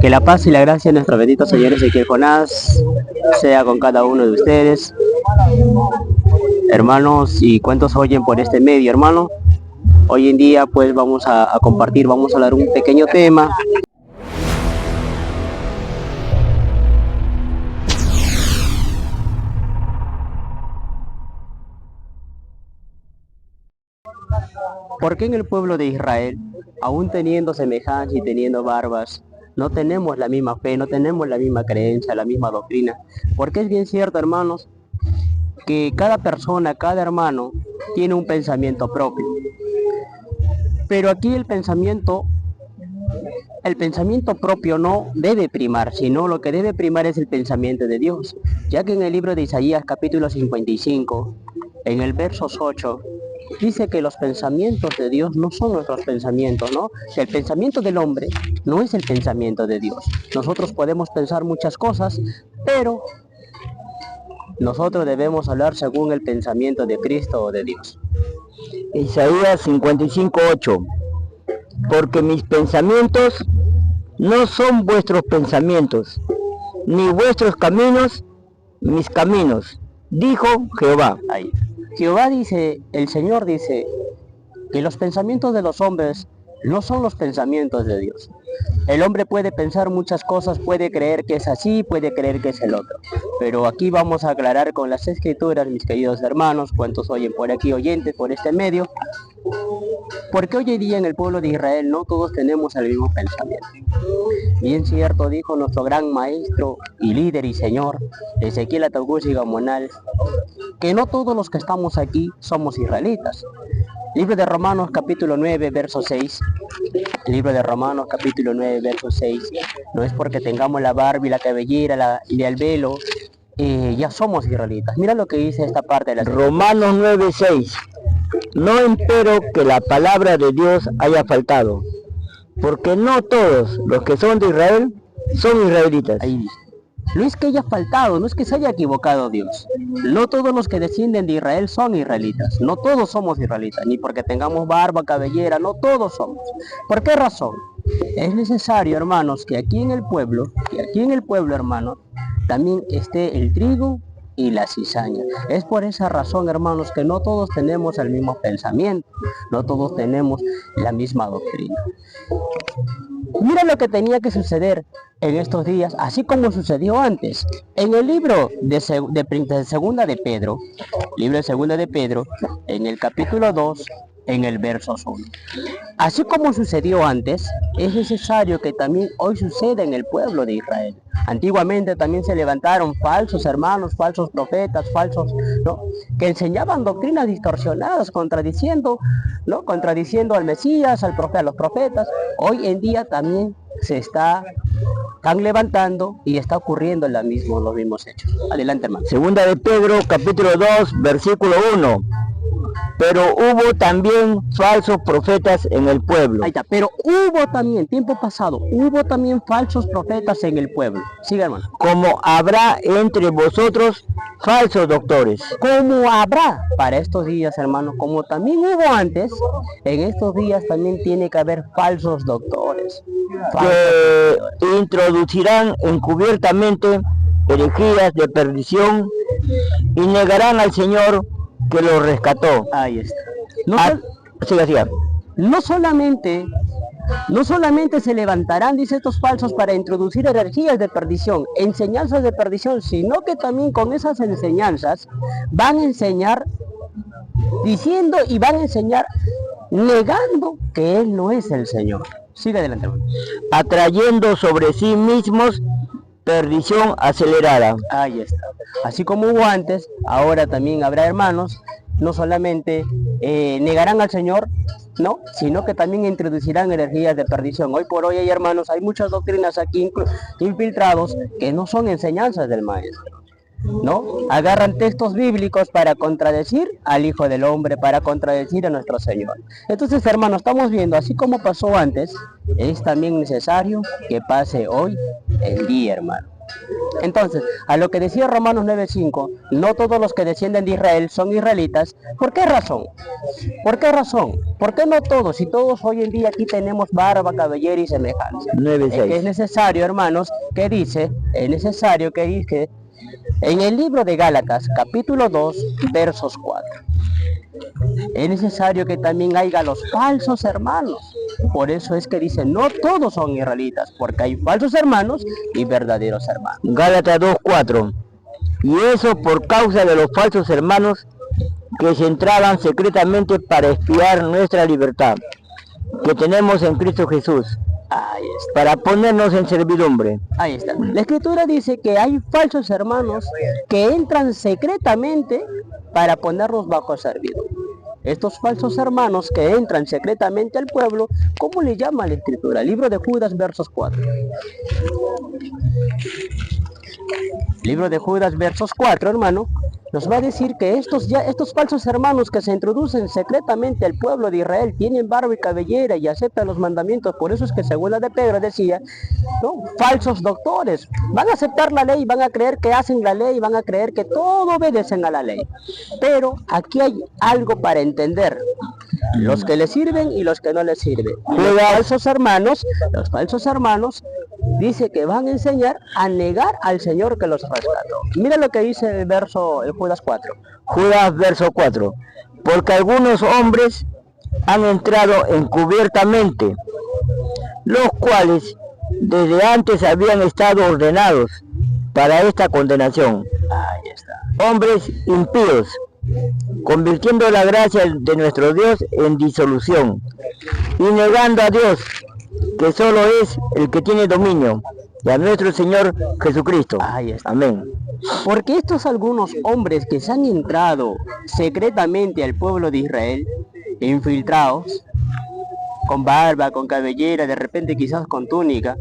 Que la paz y la gracia de nuestro bendito Señor Ezequiel Jonás sea con cada uno de ustedes, hermanos. ¿Y cuántos oyen por este medio, hermano? Hoy en día pues vamos a compartir, vamos a hablar un pequeño tema. ¿Por qué en el pueblo de Israel, aún teniendo semejanza y teniendo barbas, no tenemos la misma fe, no tenemos la misma creencia, la misma doctrina? Porque es bien cierto, hermanos, que cada persona, cada hermano tiene un pensamiento propio. Pero aquí el pensamiento propio no debe primar, sino lo que debe primar es el pensamiento de Dios. Ya que en el libro de Isaías capítulo 55, en el versos 8, dice que los pensamientos de Dios no son nuestros pensamientos, ¿no? Que el pensamiento del hombre no es el pensamiento de Dios. Nosotros podemos pensar muchas cosas, pero nosotros debemos hablar según el pensamiento de Cristo o de Dios. Isaías 55:8. Porque mis pensamientos no son vuestros pensamientos, ni vuestros caminos mis caminos, dijo Jehová. Ahí. Jehová dice, el Señor dice, que los pensamientos de los hombres no son los pensamientos de Dios. El hombre puede pensar muchas cosas, puede creer que es así, puede creer que es el otro. Pero aquí vamos a aclarar con las escrituras, mis queridos hermanos, cuantos oyen por aquí, oyentes por este medio, porque hoy en día en el pueblo de Israel no todos tenemos el mismo pensamiento. Bien cierto dijo nuestro gran maestro y líder y señor, Ezequiel Atahualpa Gamonal, que no todos los que estamos aquí somos israelitas. Libro de Romanos capítulo 9, verso 6. Libro de Romanos capítulo 9, verso 6. No es porque tengamos la barba y la cabellera y el velo, ya somos israelitas. Mira lo que dice esta parte de la Romanos 9:6. No empero que la palabra de Dios haya faltado, porque no todos los que son de Israel son israelitas. Ahí dice. No es que haya faltado, no es que se haya equivocado Dios. No todos los que descienden de Israel son israelitas. No todos somos israelitas, ni porque tengamos barba, cabellera, no todos somos. ¿Por qué razón? Es necesario, hermanos, que aquí en el pueblo, hermanos, también esté el trigo y la cizaña. Es por esa razón, hermanos, que no todos tenemos el mismo pensamiento, no todos tenemos la misma doctrina. Mira lo que tenía que suceder en estos días, así como sucedió antes. En el libro de Segunda de Pedro, en el capítulo 2, en el verso 1. Así como sucedió antes, es necesario que también hoy suceda en el pueblo de Israel. Antiguamente también se levantaron falsos hermanos, falsos profetas, ¿no?, que enseñaban doctrinas distorsionadas, contradiciendo al Mesías, a los profetas. Hoy en día también están levantando y está ocurriendo los mismos hechos. Adelante, hermano. Segunda de Pedro, capítulo 2, versículo 1. Pero hubo también falsos profetas en el pueblo. Ahí está, pero hubo también, tiempo pasado, hubo también falsos profetas en el pueblo. Siga, hermano. Como habrá entre vosotros falsos doctores. Como habrá para estos días, hermano, como también hubo antes, en estos días también tiene que haber falsos doctores. Que introducirán encubiertamente herejías de perdición y negarán al Señor que lo rescató. Ahí está. No solamente se levantarán, dice, estos falsos para introducir energías de perdición, enseñanzas de perdición, sino que también con esas enseñanzas van a enseñar diciendo y van a enseñar negando que Él no es el Señor. Sigue adelante, hermano. Atrayendo sobre sí mismos perdición acelerada. Ahí está. Así como hubo antes, ahora también habrá hermanos, no solamente negarán al Señor, ¿no?, sino que también introducirán energías de perdición. Hoy por hoy hay hermanos, hay muchas doctrinas aquí infiltrados que no son enseñanzas del Maestro, ¿no? Agarran textos bíblicos para contradecir al Hijo del Hombre, para contradecir a nuestro Señor. Entonces, hermanos, estamos viendo, así como pasó antes, es también necesario que pase hoy en día, hermano. Entonces, a lo que decía Romanos 9:5, no todos los que descienden de Israel son israelitas. ¿Por qué razón? ¿Por qué razón? ¿Por qué no todos? Si todos hoy en día aquí tenemos barba, cabellera y semejanza. 9:6. Es que es necesario, hermanos, que dice, es necesario que dice, en el libro de Gálatas, capítulo 2, versos 4. Es necesario que también haya los falsos hermanos. Por eso es que dice, no todos son israelitas, porque hay falsos hermanos y verdaderos hermanos. Gálatas 2:4. Y eso por causa de los falsos hermanos que se entraban secretamente para espiar nuestra libertad, que tenemos en Cristo Jesús, Ahí está. para ponernos en servidumbre. Ahí está. La escritura dice que hay falsos hermanos que entran secretamente para ponernos bajo servidumbre. Estos falsos hermanos que entran secretamente al pueblo, ¿cómo le llama la escritura? Libro de Judas, versos 4. Libro de Judas, versos 4, hermano, nos va a decir que estos falsos hermanos que se introducen secretamente al pueblo de Israel tienen barba y cabellera y aceptan los mandamientos. Por eso es que según la de Pedro decía, ¿no? Falsos doctores. Van a aceptar la ley, van a creer que hacen la ley, van a creer que todo obedecen a la ley. Pero aquí hay algo para entender. Los que les sirven y los que no les sirven. Los falsos hermanos dice que van a enseñar a negar al Señor que los rescató. Mira lo que dice el Judas 4. Judas verso 4. Porque algunos hombres han entrado encubiertamente, los cuales desde antes habían estado ordenados para esta condenación. Ahí está. Hombres impíos, convirtiendo la gracia de nuestro Dios en disolución y negando a Dios, que solo es el que tiene dominio, y a nuestro Señor Jesucristo. Ahí está. Amén. Porque estos algunos hombres que se han entrado secretamente al pueblo de Israel, infiltrados, con barba, con cabellera, de repente quizás con túnica,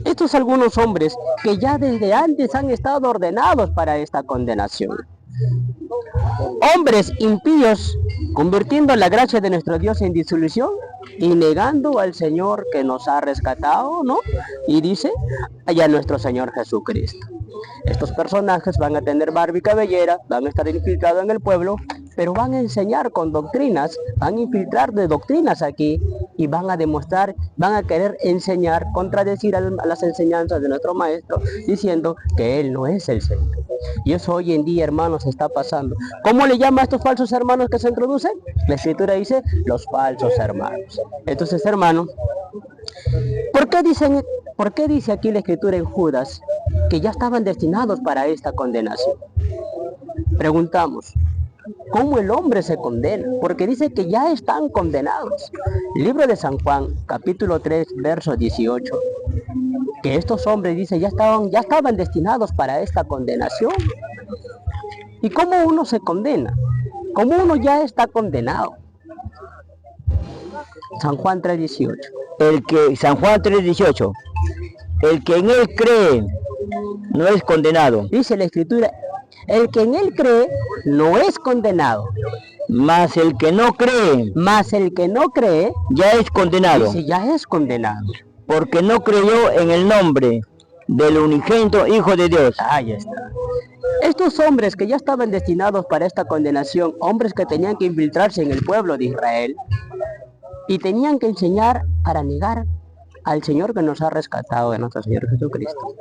estos algunos hombres que ya desde antes han estado ordenados para esta condenación. Hombres impíos, convirtiendo la gracia de nuestro Dios en disolución y negando al Señor que nos ha rescatado, ¿no? Y dice, allá nuestro Señor Jesucristo. Estos personajes van a tener barba y cabellera, van a estar infiltrados en el pueblo, pero van a enseñar con doctrinas, van a infiltrar de doctrinas aquí y van a demostrar, van a querer enseñar, contradecir a las enseñanzas de nuestro Maestro, diciendo que Él no es el Señor. Y eso hoy en día, hermanos, está pasando. ¿Cómo le llama a estos falsos hermanos que se introducen? La Escritura dice, los falsos hermanos. Entonces, hermanos, ¿por qué dice aquí la Escritura en Judas que ya estaban destinados para esta condenación? Preguntamos, ¿cómo el hombre se condena? Porque dice que ya están condenados. Libro de San Juan, capítulo 3, verso 18. Que estos hombres, dice, ya estaban destinados para esta condenación. ¿Y cómo uno se condena? ¿Cómo uno ya está condenado? San Juan 3:18. San Juan 3:18. El que en él cree no es condenado. Dice la Escritura, el que en él cree no es condenado. Mas el que no cree ya es condenado. Dice, ya es condenado. Porque no creyó en el nombre del unigénito Hijo de Dios. Ahí está. Estos hombres que ya estaban destinados para esta condenación, hombres que tenían que infiltrarse en el pueblo de Israel y tenían que enseñar para negar al Señor que nos ha rescatado, de nuestro Señor Jesucristo.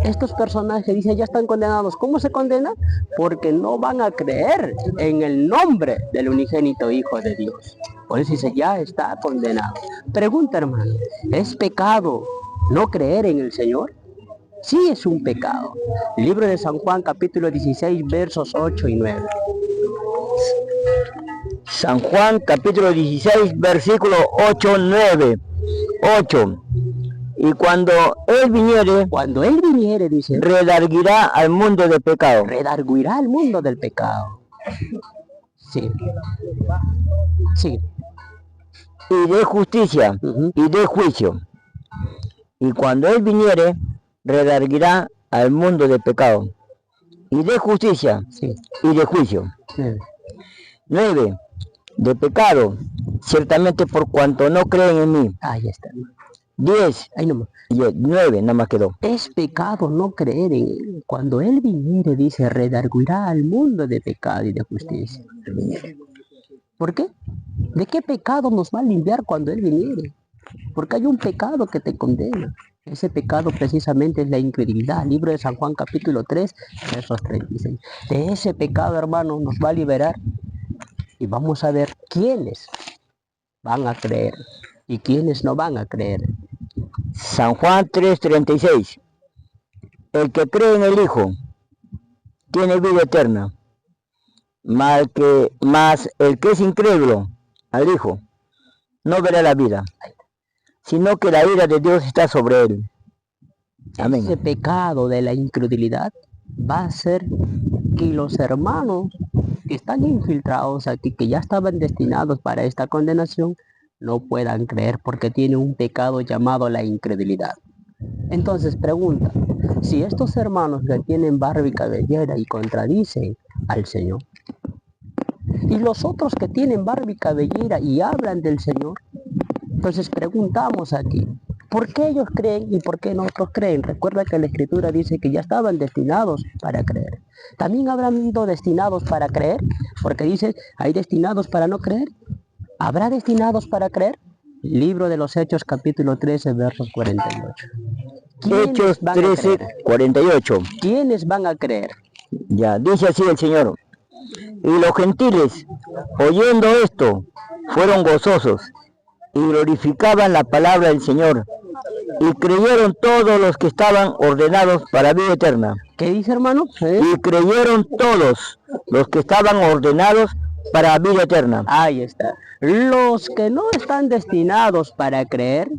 Estos personajes, dice, ya están condenados. ¿Cómo se condenan? Porque no van a creer en el nombre del unigénito Hijo de Dios. Por eso dice, ya está condenado. Pregunta, hermano, ¿es pecado no creer en el Señor? Sí, es un pecado. Libro de San Juan, capítulo 16, versos 8 y 9. San Juan, capítulo 16, versículo 8, 9. 8. Y cuando Él viniere, dice, redarguirá al mundo del pecado. Redarguirá al mundo del pecado. Sí. Sí. Y de justicia, y de juicio. Y cuando Él viniere, redarguirá al mundo del pecado. Y de justicia, sí, y de juicio. 9. De pecado, ciertamente por cuanto no creen en mí. Ahí está. 10, Ahí nomás. 9, nada más quedó. Es pecado no creer en Él. Cuando Él viniere, dice, redarguirá al mundo de pecado y de justicia. ¿Por qué? ¿De qué pecado nos va a limpiar cuando Él viniere? Porque hay un pecado que te condena. Ese pecado precisamente es la incredulidad. Libro de San Juan capítulo 3, versos 36. De ese pecado, hermano, nos va a liberar. Y vamos a ver quiénes van a creer y quiénes no van a creer. San Juan 3:36. El que cree en el Hijo tiene vida eterna, mas el que es incrédulo al Hijo no verá la vida, sino que la ira de Dios está sobre él. Amén. Ese pecado de la incredulidad va a hacer que los hermanos que están infiltrados aquí, que ya estaban destinados para esta condenación, no puedan creer porque tienen un pecado llamado la incredulidad. Entonces pregunta, si estos hermanos que tienen barba y cabellera y contradicen al Señor, y los otros que tienen barba y cabellera y hablan del Señor, entonces preguntamos aquí, ¿por qué ellos creen y por qué nosotros creen? Recuerda que la Escritura dice que ya estaban destinados para creer. ¿También habrán sido destinados para creer? Porque dice, ¿hay destinados para no creer? ¿Habrá destinados para creer? Libro de los Hechos, capítulo 13, versos 48. Hechos 13, 48. ¿Quiénes van a creer? Ya, dice así el Señor. Y los gentiles, oyendo esto, fueron gozosos y glorificaban la palabra del Señor. Y creyeron todos los que estaban ordenados para vida eterna. ¿Qué dice, hermano? Y creyeron todos los que estaban ordenados para vida eterna. Ahí está. Los que no están destinados para creer,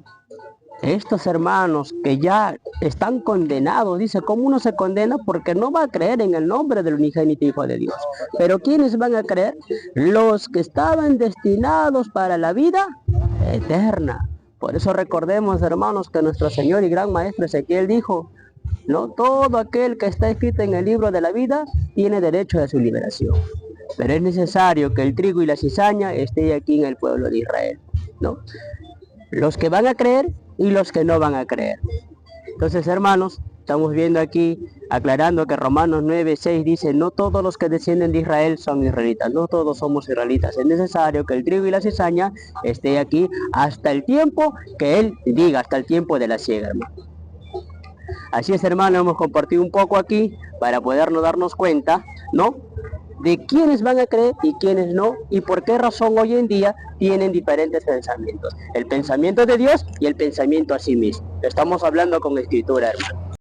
estos hermanos que ya están condenados, dice, ¿cómo uno se condena? Porque no va a creer en el nombre del unigénito Hijo de Dios. Pero ¿quiénes van a creer? Los que estaban destinados para la vida eterna. Por eso recordemos, hermanos, que nuestro Señor y gran Maestro Ezequiel dijo, no todo aquel que está escrito en el libro de la vida tiene derecho a su liberación. Pero es necesario que el trigo y la cizaña esté aquí en el pueblo de Israel, ¿no? Los que van a creer y los que no van a creer. Entonces, hermanos, estamos viendo aquí, aclarando que Romanos 9:6 dice, no todos los que descienden de Israel son israelitas, no todos somos israelitas. Es necesario que el trigo y la cizaña esté aquí hasta el tiempo que Él diga, hasta el tiempo de la siega, hermano. Así es, hermano, hemos compartido un poco aquí para podernos darnos cuenta, ¿no?, de quiénes van a creer y quiénes no, y por qué razón hoy en día tienen diferentes pensamientos. El pensamiento de Dios y el pensamiento a sí mismo. Estamos hablando con Escritura, hermano.